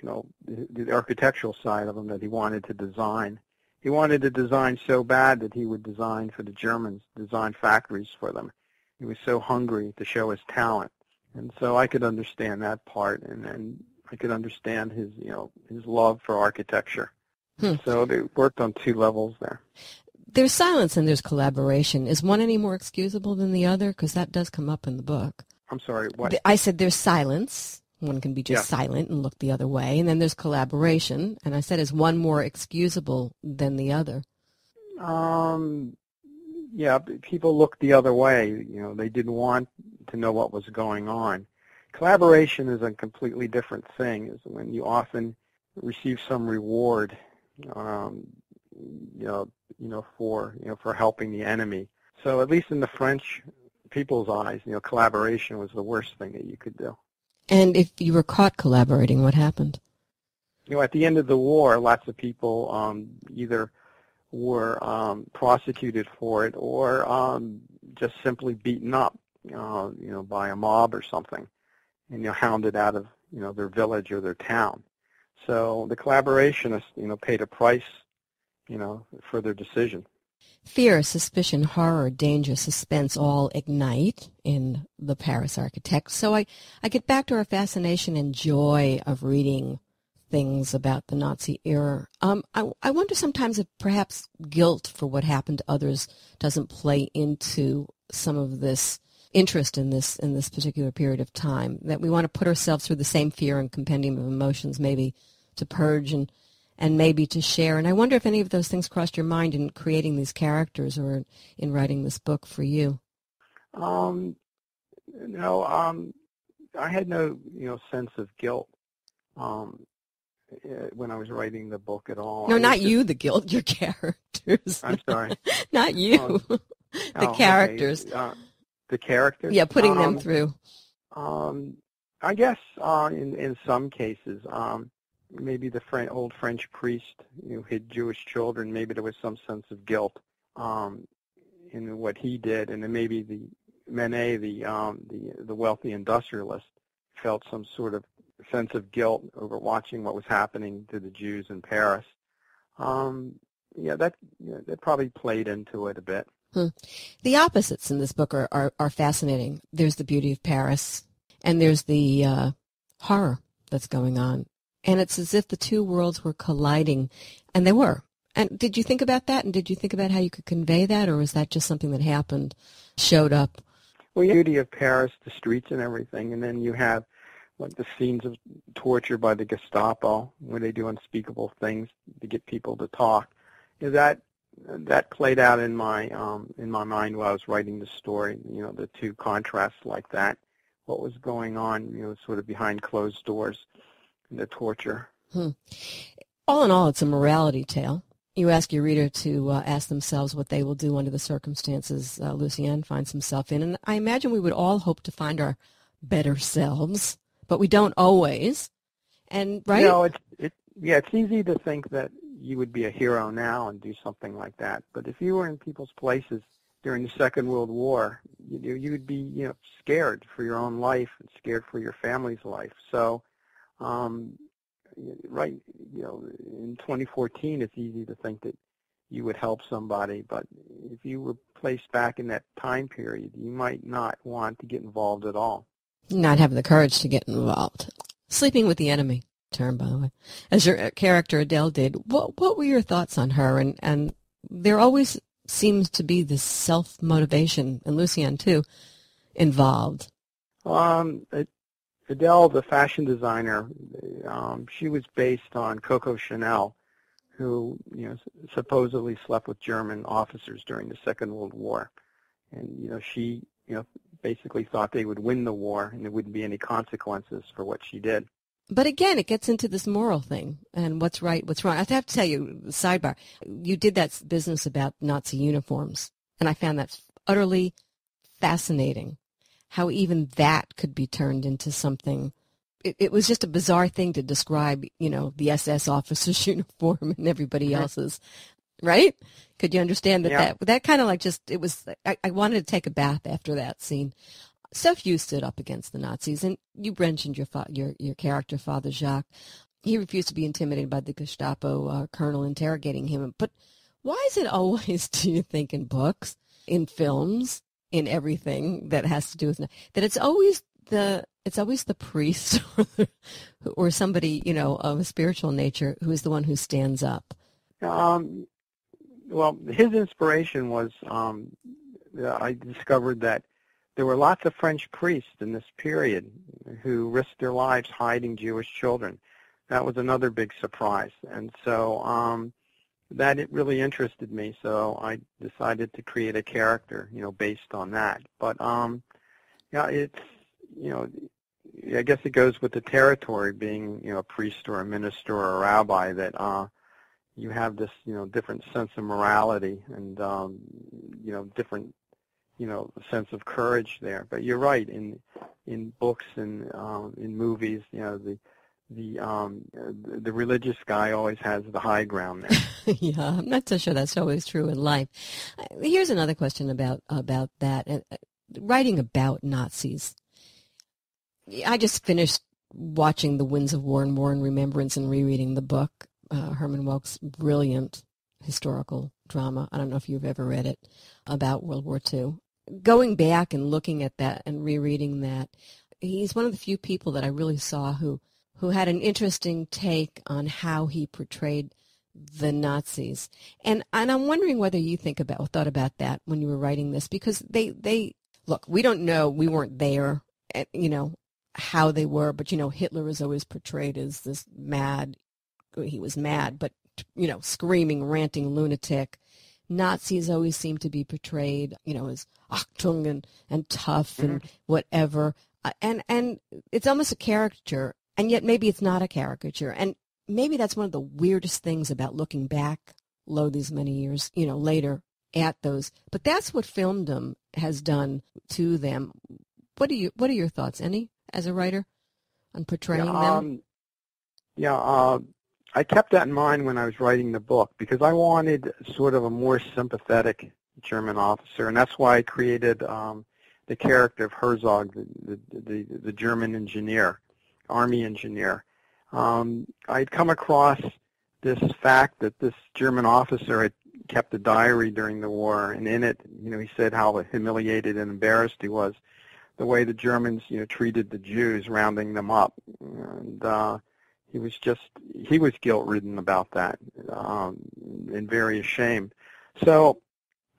the architectural side of him that he wanted to design. He wanted to design so bad that he would design for the Germans, design factories for them. He was so hungry to show his talent. And so I could understand that part, and I could understand his love for architecture. So they worked on two levels there. There's silence and there's collaboration. Is one any more excusable than the other? Because that does come up in the book. I'm sorry, what? I said there's silence. One can be just silent and look the other way. And then there's collaboration. And I said, is one more excusable than the other? Yeah, people looked the other way. They didn't want to know what was going on. Collaboration is a completely different thing. Is when you often receive some reward, for helping the enemy. So at least in the French people's eyes, collaboration was the worst thing that you could do. And if you were caught collaborating, what happened? At the end of the war, lots of people either were prosecuted for it or just simply beaten up, by a mob or something, and hounded out of their village or their town. So the collaborationists paid a price for their decision. Fear, suspicion, horror, danger, suspense all ignite in The Paris Architect. So I get back to our fascination and joy of reading things about the Nazi era. I wonder sometimes if perhaps guilt for what happened to others doesn't play into some of this interest in this particular period of time, that we want to put ourselves through the same fear and compendium of emotions, maybe to purge and maybe to share. And I wonder if any of those things crossed your mind in creating these characters or in writing this book for you. No, I had no, sense of guilt when I was writing the book at all. No, not you, the guilt, your characters. I'm sorry. Not you, the characters. Okay. The characters? Yeah, putting them through. I guess in some cases, maybe the old French priest who hid Jewish children, maybe there was some sense of guilt in what he did, and then maybe the Manet, the wealthy industrialist, felt some sort of sense of guilt over watching what was happening to the Jews in Paris. That probably played into it a bit. The opposites in this book are fascinating. There's the beauty of Paris, and there's the horror that's going on. And it's as if the two worlds were colliding, and they were. And did you think about that? And did you think about how you could convey that, or was that just something that happened, showed up? Well, the beauty of Paris, the streets and everything, and then you have like the scenes of torture by the Gestapo, where they do unspeakable things to get people to talk. That played out in my mind while I was writing the story. The two contrasts like that, what was going on, sort of behind closed doors, and the torture. All in all, it's a morality tale. You ask your reader to ask themselves what they will do under the circumstances Lucien finds himself in, and I imagine we would all hope to find our better selves, but we don't always. And right? It's easy to think that you would be a hero now and do something like that. But if you were in people's places during the Second World War, you would be, scared for your own life and scared for your family's life. So, in 2014, it's easy to think that you would help somebody. But if you were placed back in that time period, you might not want to get involved at all. Not have the courage to get involved. Sleeping with the enemy. Term, by the way, as your character Adele did. What were your thoughts on her? And there always seems to be this self-motivation, and Lucien too, involved. Adele, the fashion designer, she was based on Coco Chanel, who supposedly slept with German officers during the Second World War, and she basically thought they would win the war and there wouldn't be any consequences for what she did. But again, it gets into this moral thing and what's right, what's wrong. I have to tell you, sidebar, you did that business about Nazi uniforms, and I found that utterly fascinating, how even that could be turned into something. It was just a bizarre thing to describe, the SS officer's uniform and everybody else's, right? Could you understand that kind of like it was, I wanted to take a bath after that scene. Stuff you stood up against the Nazis, and you mentioned your character, Father Jacques. He refused to be intimidated by the Gestapo colonel interrogating him. But why is it always, do you think, in books, in films, in everything that has to do with that it's always the priest or somebody of a spiritual nature who is the one who stands up? Well, his inspiration was I discovered that there were lots of French priests in this period who risked their lives hiding Jewish children. That was another big surprise. And so that it really interested me. So I decided to create a character, based on that. But it's, I guess it goes with the territory, being, a priest or a minister or a rabbi, that you have this, different sense of morality and, different sense of courage there. But you're right, in books and in movies, the religious guy always has the high ground there. Yeah, I'm not so sure that's always true in life. Here's another question about that. Writing about Nazis. I just finished watching The Winds of War and War and Remembrance and rereading the book, Herman Wouk's brilliant historical drama. I don't know if you've ever read it, about World War II. Going back and looking at that and rereading that, he's one of the few people that I really saw who who had an interesting take on how he portrayed the Nazis. And I'm wondering whether you thought about that when you were writing this, because they look, we don't know, we weren't there, how they were, but, Hitler is always portrayed as this he was mad, but, screaming, ranting lunatic. Nazis always seem to be portrayed, as Achtung and tough and whatever. And it's almost a caricature, and yet maybe it's not a caricature. And maybe that's one of the weirdest things about looking back, these many years, later at those. But that's what filmdom has done to them. What are your thoughts, any, as a writer, on portraying them? I kept that in mind when I was writing the book, because I wanted sort of a more sympathetic German officer, and that's why I created the character of Herzog, the German engineer, army engineer. I'd come across this fact that this German officer had kept a diary during the war, and in it, he said how humiliated and embarrassed he was the way the Germans, treated the Jews, rounding them up, and he was guilt-ridden about that, and very ashamed. So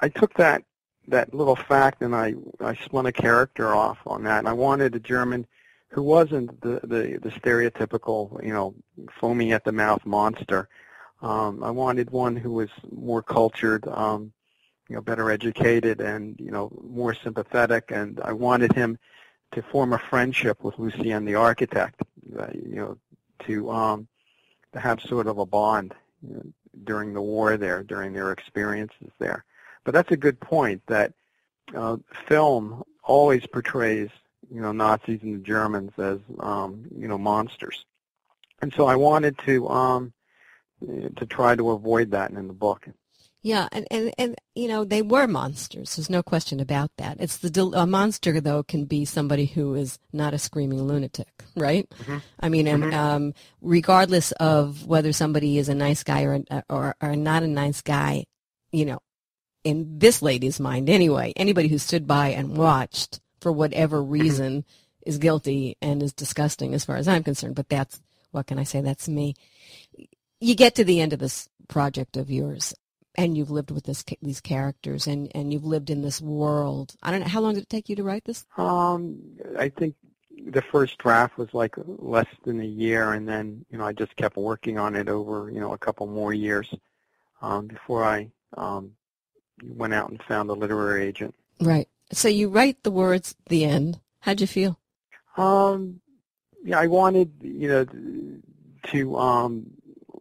I took that little fact and I spun a character off on that, and I wanted a German who wasn't the stereotypical, foaming at the mouth monster. I wanted one who was more cultured, better educated, and more sympathetic, and I wanted him to form a friendship with Lucien, the architect, to have sort of a bond during the war there, during their experiences there. But that's a good point, that film always portrays Nazis and the Germans as monsters, and so I wanted to try to avoid that in the book. Yeah, and they were monsters. There's no question about that. It's a monster, though, can be somebody who is not a screaming lunatic, right? Mm-hmm. I mean, regardless of whether somebody is a nice guy or not a nice guy, in this lady's mind anyway, anybody who stood by and watched for whatever reason is guilty and is disgusting as far as I'm concerned. But that's, what can I say? That's me. You get to the end of this project of yours, and you've lived with these characters, and you've lived in this world. I don't know, how long did it take you to write this? I think the first draft was like less than a year, and then, I just kept working on it over, a couple more years before I went out and found a literary agent. Right. So you write the words at the end. How'd you feel? I wanted, to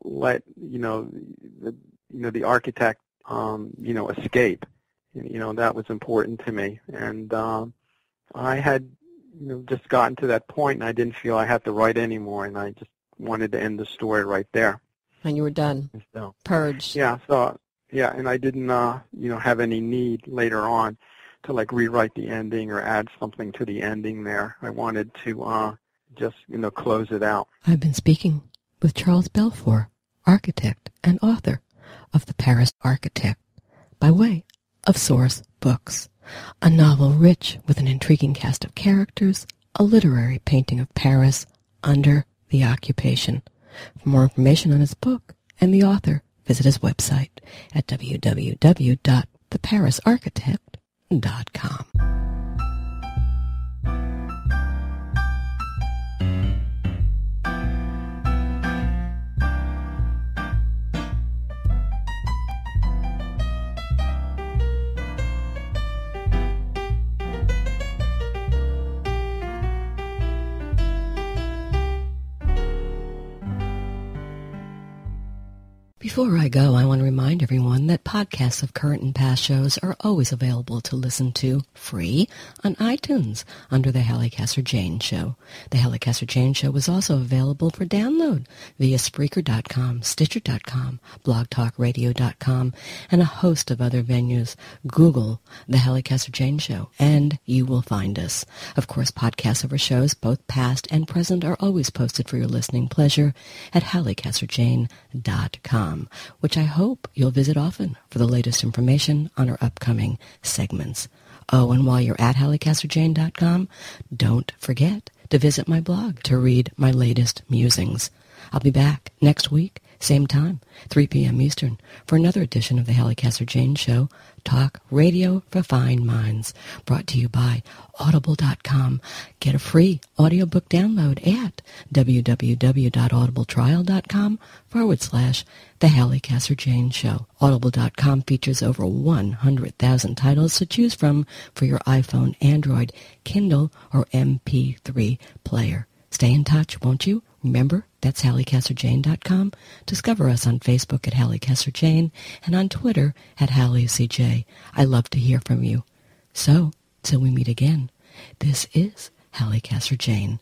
let, the architect, escape. That was important to me. And I had, just gotten to that point, and I didn't feel I had to write anymore, and I just wanted to end the story right there. And you were done. So, purged. Yeah. So, and I didn't, have any need later on to rewrite the ending or add something to the ending there. I wanted to just, close it out. I've been speaking with Charles Belfour, architect and author of The Paris Architect, by way of Source Books, a novel rich with an intriguing cast of characters, a literary painting of Paris under the occupation. For more information on his book and the author, visit his website at www.theparisarchitect.com. Before I go, I want to remind everyone that podcasts of current and past shows are always available to listen to free on iTunes under The Hallie Casser-Jayne Show. The Hallie Casser-Jayne Show is also available for download via Spreaker.com, Stitcher.com, BlogTalkRadio.com, and a host of other venues. Google The Hallie Casser-Jayne Show, and you will find us. Of course, podcasts of our shows, both past and present, are always posted for your listening pleasure at HallieCasser-Jayne.com, which I hope you'll visit often for the latest information on our upcoming segments. Oh, and while you're at HallieCasser-Jayne.com, don't forget to visit my blog to read my latest musings. I'll be back next week, same time, 3 p.m. Eastern, for another edition of the Hallie Casser-Jayne Show, Talk Radio for Fine Minds, brought to you by Audible.com. Get a free audiobook download at www.audibletrial.com/The Hallie Casser-Jayne Show. Audible.com features over 100,000 titles to choose from for your iPhone, Android, Kindle, or MP3 player. Stay in touch, won't you? Remember, that's HallieCasser-Jayne.com. Discover us on Facebook at Hallie Casser-Jayne and on Twitter at HallieCJ. I love to hear from you. So, till we meet again, this is Hallie Casser-Jayne.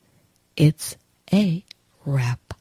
It's a wrap.